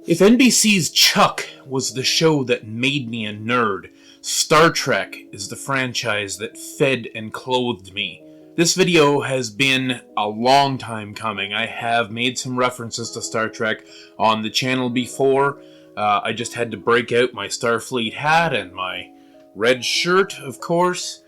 If NBC's Chuck was the show that made me a nerd, Star Trek is the franchise that fed and clothed me. This video has been a long time coming. I have made some references to Star Trek on the channel before. I just had to break out my Starfleet hat and my red shirt, of course.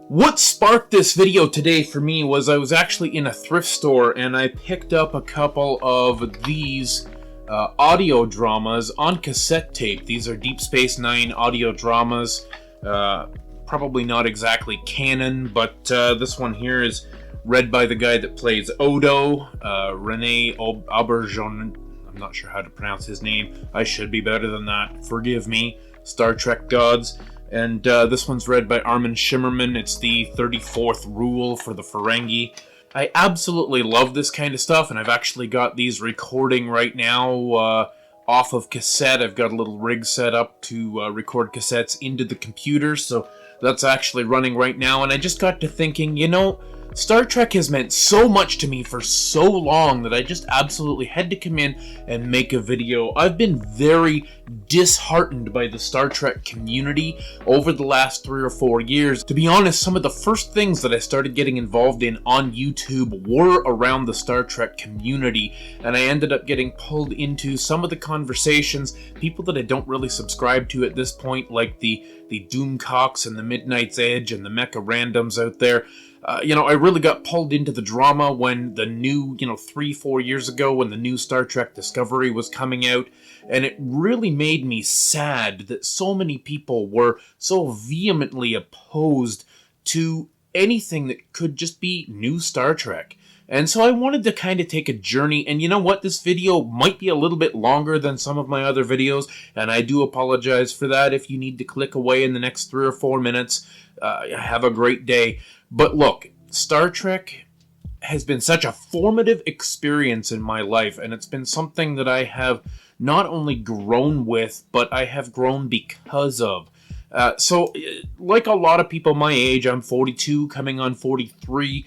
What sparked this video today for me was I was actually in a thrift store and I picked up a couple of these audio dramas on cassette tape. These are Deep Space Nine audio dramas. Probably not exactly canon, but this one here is read by the guy that plays Odo, Rene Auberjonois. I'm not sure how to pronounce his name. I should be better than that. Forgive me, Star Trek gods. And this one's read by Armin Shimmerman. It's the 34th rule for the Ferengi. I absolutely love this kind of stuff, and I've actually got these recording right now off of cassette. I've got a little rig set up to record cassettes into the computer, so that's actually running right now. And I just got to thinking, you know, Star Trek has meant so much to me for so long that I just absolutely had to come in and make a video. I've been very disheartened by the Star Trek community over the last 3 or 4 years. To be honest, some of the first things that I started getting involved in on YouTube were around the Star Trek community, and I ended up getting pulled into some of the conversations, people that I don't really subscribe to at this point, like the Doomcocks and the Midnight's Edge and the Mecha Randoms out there. I really got pulled into the drama when the new, 3-4 years ago, when the new Star Trek Discovery was coming out, and it really made me sad that so many people were so vehemently opposed to anything that could just be new Star Trek. And so I wanted to kind of take a journey, and you know what, this video might be a little bit longer than some of my other videos, and I do apologize for that. If you need to click away in the next 3 or 4 minutes, have a great day. But look, Star Trek has been such a formative experience in my life, and it's been something that I have not only grown with, but I have grown because of. So, like a lot of people my age, I'm 42, coming on 43,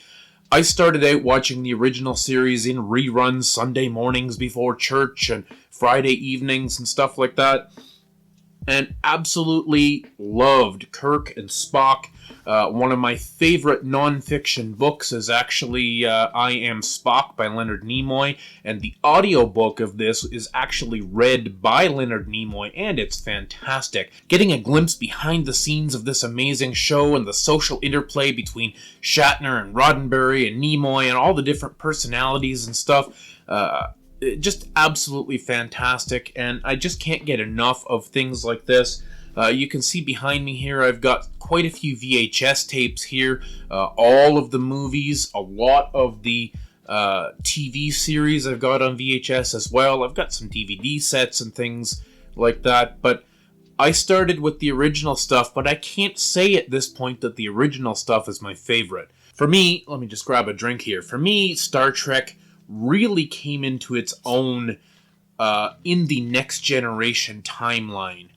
I started out watching the original series in reruns Sunday mornings before church and Friday evenings and stuff like that, and absolutely loved Kirk and Spock. One of my favorite non-fiction books is actually I Am Spock by Leonard Nimoy, and the audiobook of this is actually read by Leonard Nimoy, and it's fantastic. Getting a glimpse behind the scenes of this amazing show and the social interplay between Shatner and Roddenberry and Nimoy and all the different personalities and stuff, just absolutely fantastic, and I just can't get enough of things like this. You can see behind me here, I've got quite a few VHS tapes here, all of the movies, a lot of the TV series I've got on VHS as well. I've got some DVD sets and things like that, but I started with the original stuff, but I can't say at this point that the original stuff is my favorite. For me, let me just grab a drink here. For me, Star Trek really came into its own in the Next Generation timeline.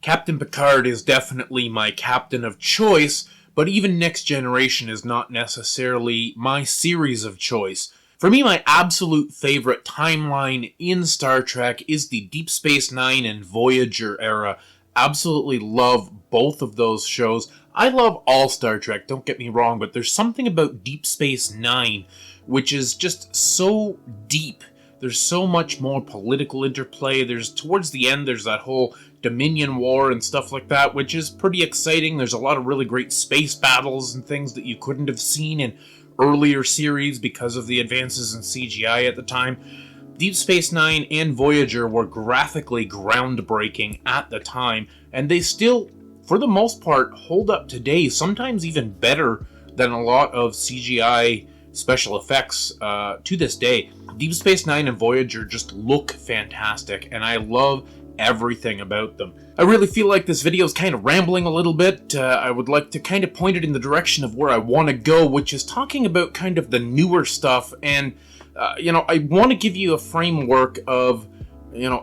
Captain Picard is definitely my captain of choice, but even Next Generation is not necessarily my series of choice. For me, my absolute favorite timeline in Star Trek is the Deep Space Nine and Voyager era. Absolutely love both of those shows. I love all Star Trek, don't get me wrong, but there's something about Deep Space Nine which is just so deep. There's so much more political interplay. Towards the end, there's that whole Dominion War and stuff like that, which is pretty exciting. There's a lot of really great space battles and things that you couldn't have seen in earlier series because of the advances in CGI at the time. Deep Space Nine and Voyager were graphically groundbreaking at the time, and they still, for the most part, hold up today, sometimes even better than a lot of CGI special effects to this day. Deep Space Nine and Voyager just look fantastic, and I love everything about them. I really feel like this video is kind of rambling a little bit. I would like to kind of point it in the direction of where I want to go, which is talking about kind of the newer stuff, and I want to give you a framework of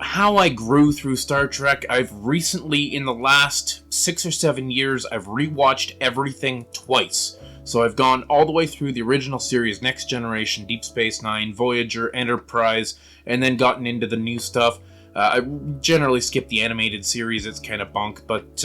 how I grew through Star Trek. I've recently, in the last 6 or 7 years, I've rewatched everything twice. So I've gone all the way through the original series, Next Generation, Deep Space Nine, Voyager, Enterprise, and then gotten into the new stuff. I generally skip the animated series, it's kind of bunk, but,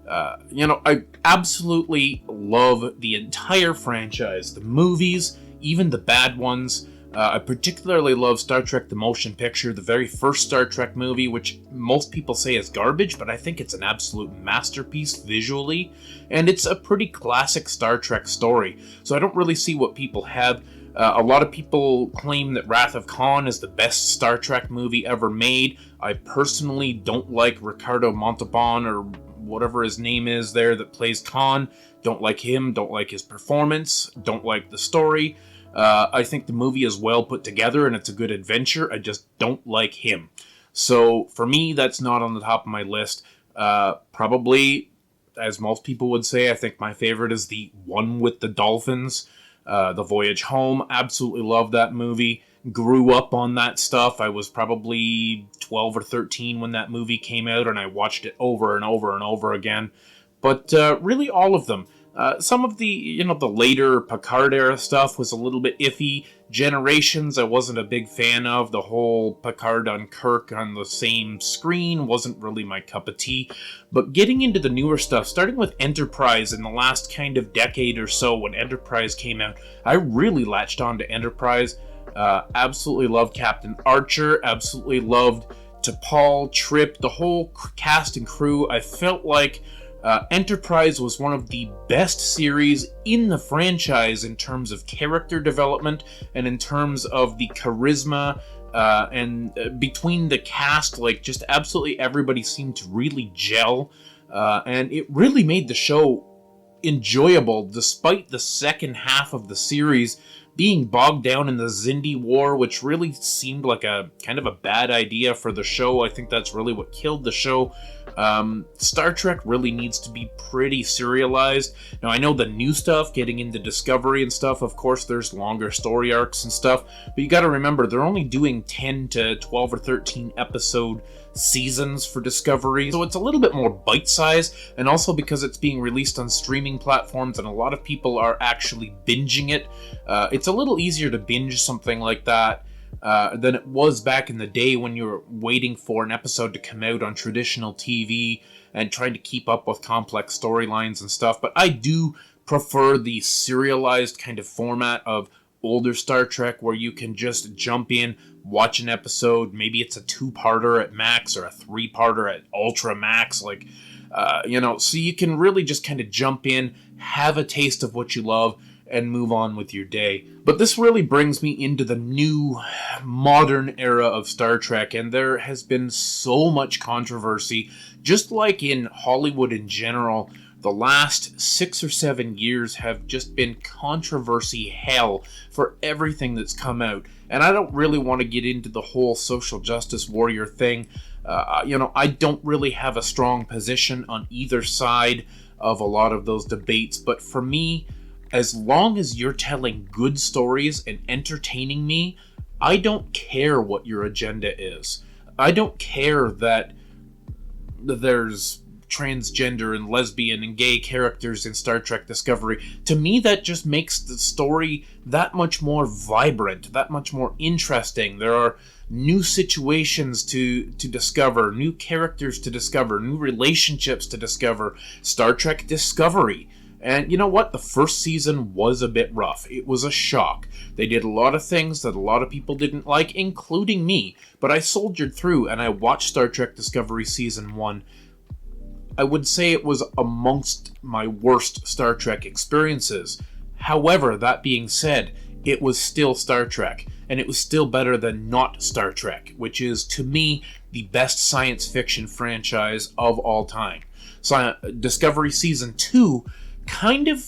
I absolutely love the entire franchise. The movies, even the bad ones. I particularly love Star Trek The Motion Picture, the very first Star Trek movie, which most people say is garbage, but I think it's an absolute masterpiece visually, and it's a pretty classic Star Trek story, so I don't really see what people have. A lot of people claim that Wrath of Khan is the best Star Trek movie ever made. I personally don't like Ricardo Montalban, or whatever his name is there that plays Khan. Don't like him, don't like his performance, don't like the story. I think the movie is well put together and it's a good adventure. I just don't like him. So for me, that's not on the top of my list. Probably, as most people would say, I think my favorite is the one with the dolphins. The Voyage Home. Absolutely love that movie. Grew up on that stuff. I was probably 12 or 13 when that movie came out, and I watched it over and over and over again. But really all of them. Some of the, the later Picard era stuff was a little bit iffy. Generations, I wasn't a big fan of. The whole Picard on Kirk on the same screen wasn't really my cup of tea. But getting into the newer stuff, starting with Enterprise in the last kind of decade or so when Enterprise came out, I really latched on to Enterprise. Absolutely loved Captain Archer. Absolutely loved T'Pol, Trip, the whole cast and crew. I felt like Enterprise was one of the best series in the franchise in terms of character development and in terms of the charisma and between the cast, like just absolutely everybody seemed to really gel, and it really made the show enjoyable despite the second half of the series being bogged down in the Xindi War, which really seemed like a kind of a bad idea for the show. I think that's really what killed the show. Star Trek really needs to be pretty serialized. Now, I know the new stuff, getting into Discovery and stuff, of course, there's longer story arcs and stuff, but you gotta remember, they're only doing 10 to 12 or 13 episode seasons for Discovery, so it's a little bit more bite-sized, and also because it's being released on streaming platforms and a lot of people are actually binging it, it's a little easier to binge something like that than it was back in the day when you were waiting for an episode to come out on traditional TV and trying to keep up with complex storylines and stuff. But I do prefer the serialized kind of format of older Star Trek where you can just jump in, watch an episode, maybe it's a 2-parter at max or a 3-parter at ultra max, like, so you can really just kind of jump in, have a taste of what you love, and move on with your day. But this really brings me into the new modern era of Star Trek, and there has been so much controversy, just like in Hollywood in general. The last 6 or 7 years have just been controversy hell for everything that's come out. And I don't really want to get into the whole social justice warrior thing. I don't really have a strong position on either side of a lot of those debates, but for me, as long as you're telling good stories and entertaining me, I don't care what your agenda is. I don't care that there's transgender and lesbian and gay characters in Star Trek Discovery. To me, that just makes the story that much more vibrant, that much more interesting. There are new situations to discover, new characters to discover, new relationships to discover. Star Trek Discovery. And you know what? The first season was a bit rough. It was a shock. They did a lot of things that a lot of people didn't like, including me. But I soldiered through and I watched Star Trek Discovery Season 1. I would say it was amongst my worst Star Trek experiences. However, that being said, it was still Star Trek. And it was still better than not Star Trek, which is, to me, the best science fiction franchise of all time. So, Discovery Season 2... kind of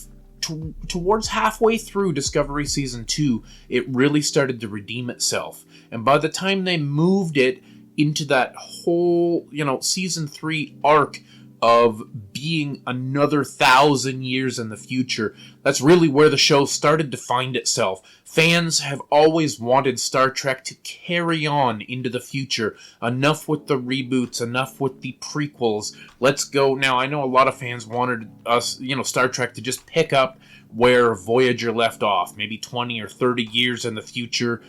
towards halfway through Discovery Season 2, it really started to redeem itself. And by the time they moved it into that whole, Season 3 arc of being another 1,000 years in the future. That's really where the show started to find itself. Fans have always wanted Star Trek to carry on into the future. Enough with the reboots, enough with the prequels. Let's go. Now, I know a lot of fans wanted us, Star Trek to just pick up where Voyager left off, maybe 20 or 30 years in the future,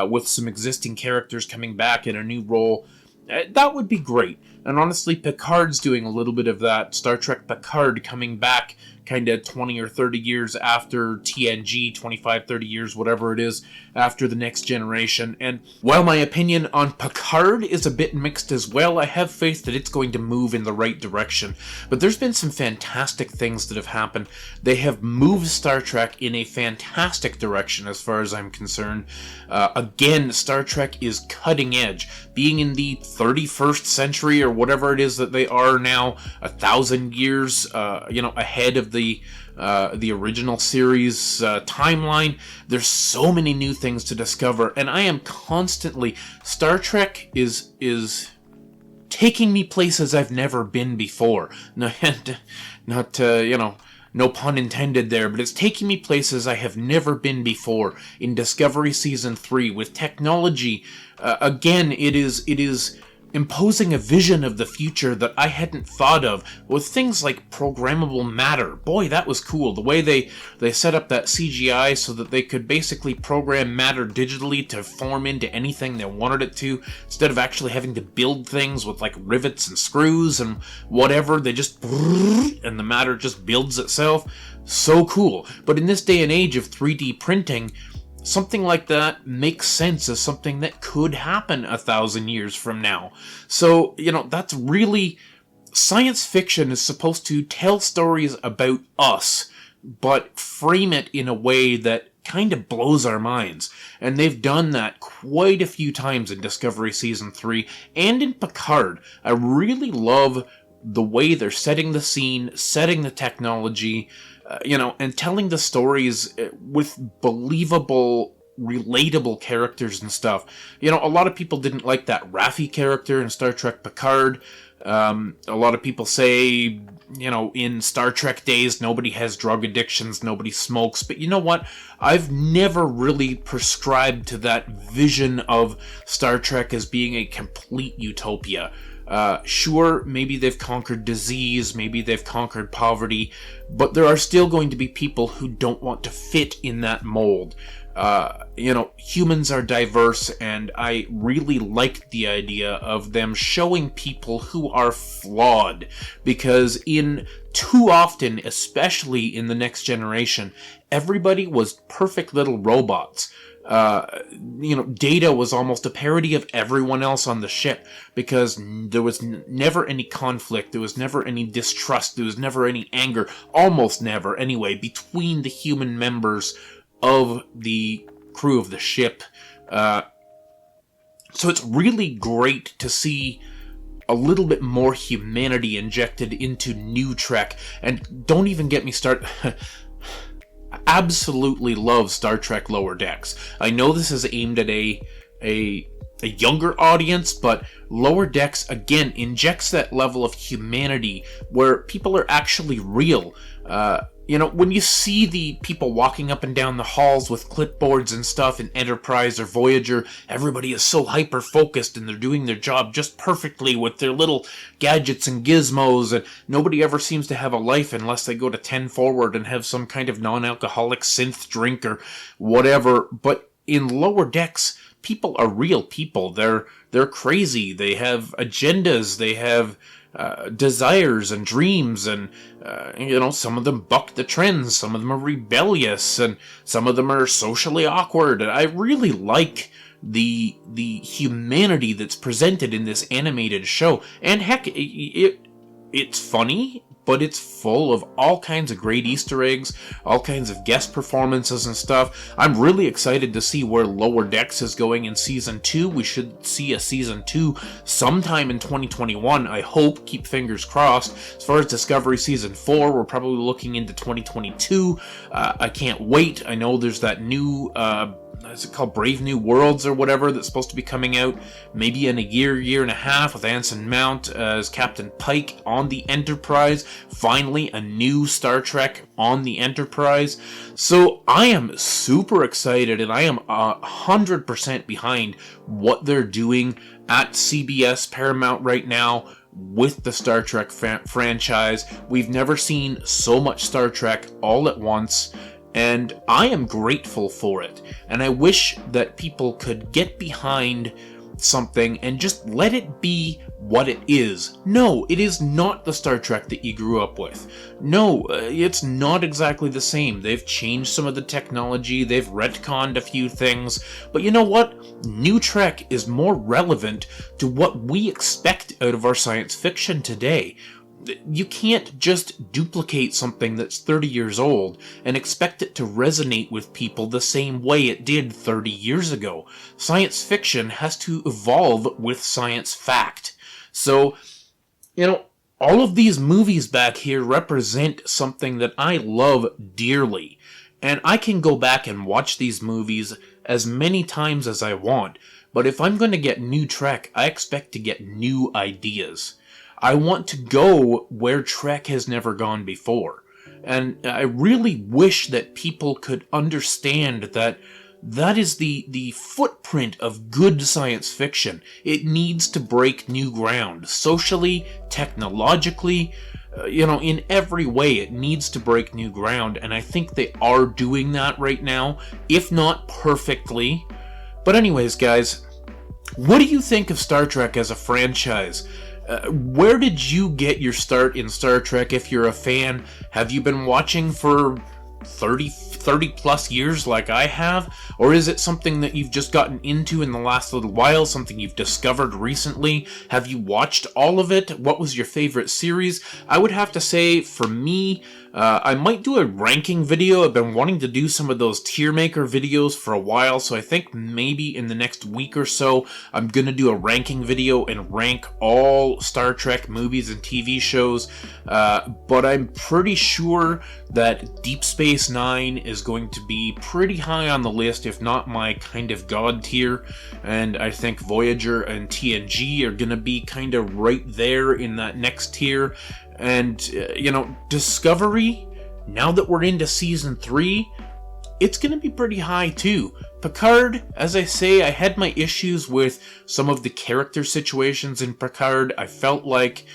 with some existing characters coming back in a new role. That would be great. And honestly, Picard's doing a little bit of that. Star Trek Picard coming back kind of 20 or 30 years after TNG, 25, 30 years, whatever it is, after the Next Generation. And while my opinion on Picard is a bit mixed as well, I have faith that it's going to move in the right direction. But there's been some fantastic things that have happened. They have moved Star Trek in a fantastic direction as far as I'm concerned. Again, Star Trek is cutting edge. Being in the 31st century or whatever it is that they are now, 1,000 years, ahead of the original series timeline. There's so many new things to discover, and I am constantly... Star Trek is taking me places I've never been before. No pun intended there, but it's taking me places I have never been before in Discovery Season 3 with technology. Again, it is imposing a vision of the future that I hadn't thought of, with things like programmable matter. Boy, that was cool. The way they set up that CGI so that they could basically program matter digitally to form into anything they wanted it to, instead of actually having to build things with like rivets and screws and whatever. They just... and the matter just builds itself. So cool. But in this day and age of 3D printing, something like that makes sense as something that could happen 1,000 years from now. So, that's really... Science fiction is supposed to tell stories about us, but frame it in a way that kind of blows our minds. And they've done that quite a few times in Discovery Season 3 and in Picard. I really love the way they're setting the scene, setting the technology, and telling the stories with believable, relatable characters and stuff. A lot of people didn't like that Craphy character in Star Trek Picard. A lot of people say, in Star Trek days, nobody has drug addictions, nobody smokes. But you know what? I've never really prescribed to that vision of Star Trek as being a complete utopia. Sure, maybe they've conquered disease, maybe they've conquered poverty, but there are still going to be people who don't want to fit in that mold. Humans are diverse, and I really like the idea of them showing people who are flawed, because too often, especially in the Next Generation, everybody was perfect little robots. Data was almost a parody of everyone else on the ship, because there was never any conflict, there was never any distrust, there was never any anger, almost never anyway, between the human members of the crew of the ship. So it's really great to see a little bit more humanity injected into new Trek. And don't even get me started... absolutely love Star Trek Lower Decks. I know this is aimed at a younger audience, but Lower Decks, again, injects that level of humanity where people are actually real. When you see the people walking up and down the halls with clipboards and stuff in Enterprise or Voyager, everybody is so hyper-focused and they're doing their job just perfectly with their little gadgets and gizmos, and nobody ever seems to have a life unless they go to 10 forward and have some kind of non-alcoholic synth drink or whatever. But in Lower Decks, people are real people. They're crazy. They have agendas. They have desires and dreams, and some of them buck the trends, some of them are rebellious, and some of them are socially awkward. And I really like the humanity that's presented in this animated show. And heck, it's funny, but it's full of all kinds of great Easter eggs, all kinds of guest performances and stuff. I'm really excited to see where Lower Decks is going in Season 2. We should see a Season 2 sometime in 2021, I hope. Keep fingers crossed. As far as Discovery Season 4, we're probably looking into 2022. I can't wait. I know there's that new is it called Brave New Worlds or whatever, that's supposed to be coming out maybe in a year and a half, with Anson Mount as Captain Pike on the Enterprise. Finally, a new Star Trek on the Enterprise. So I am super excited, and I am 100% behind what they're doing at CBS Paramount right now with the Star Trek franchise. We've never seen so much Star Trek all at once, and I am grateful for it. And I wish that people could get behind something and just let it be what it is. No, it is not the Star Trek that you grew up with. No, it's not exactly the same. They've changed some of the technology, they've retconned a few things, but you know what? New Trek is more relevant to what we expect out of our science fiction today. You can't just duplicate something that's 30 years old and expect it to resonate with people the same way it did 30 years ago. Science fiction has to evolve with science fact. So, you know, all of these movies back here represent something that I love dearly. And I can go back and watch these movies as many times as I want. But if I'm going to get new Trek, I expect to get new ideas. I want to go where Trek has never gone before. And I really wish that people could understand that that is the footprint of good science fiction. It needs to break new ground. Socially, technologically, in every way it needs to break new ground. And I think they are doing that right now, if not perfectly. But anyways, guys, what do you think of Star Trek as a franchise? Where did you get your start in Star Trek if you're a fan? Have you been watching for 30 plus years like I have? Or is it something that you've just gotten into in the last little while, something you've discovered recently? Have you watched all of it? What was your favorite series? I would have to say, for me, I might do a ranking video. I've been wanting to do some of those tier maker videos for a while, so I think maybe in the next week or so, I'm going to do a ranking video and rank all Star Trek movies and TV shows. But I'm pretty sure that Deep Space Nine is going to be pretty high on the list, if not my kind of god tier. And I think Voyager and TNG are going to be kind of right there in that next tier. And, Discovery, now that we're into Season 3, it's going to be pretty high too. Picard, as I say, I had my issues with some of the character situations in Picard. I felt like,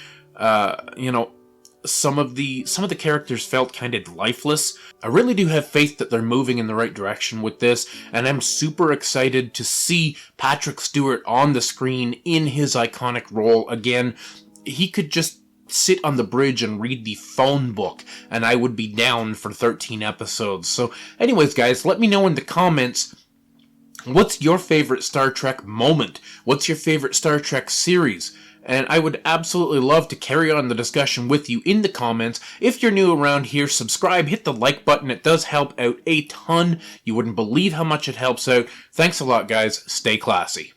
some of the characters felt kind of lifeless. I really do have faith that they're moving in the right direction with this, and I'm super excited to see Patrick Stewart on the screen in his iconic role again. He could just sit on the bridge and read the phone book, and I would be down for 13 episodes. So anyways, guys, let me know in the comments, what's your favorite Star Trek moment? What's your favorite Star Trek series? And I would absolutely love to carry on the discussion with you in the comments. If you're new around here, subscribe, hit the like button. It does help out a ton. You wouldn't believe how much it helps out. Thanks a lot, guys. Stay classy.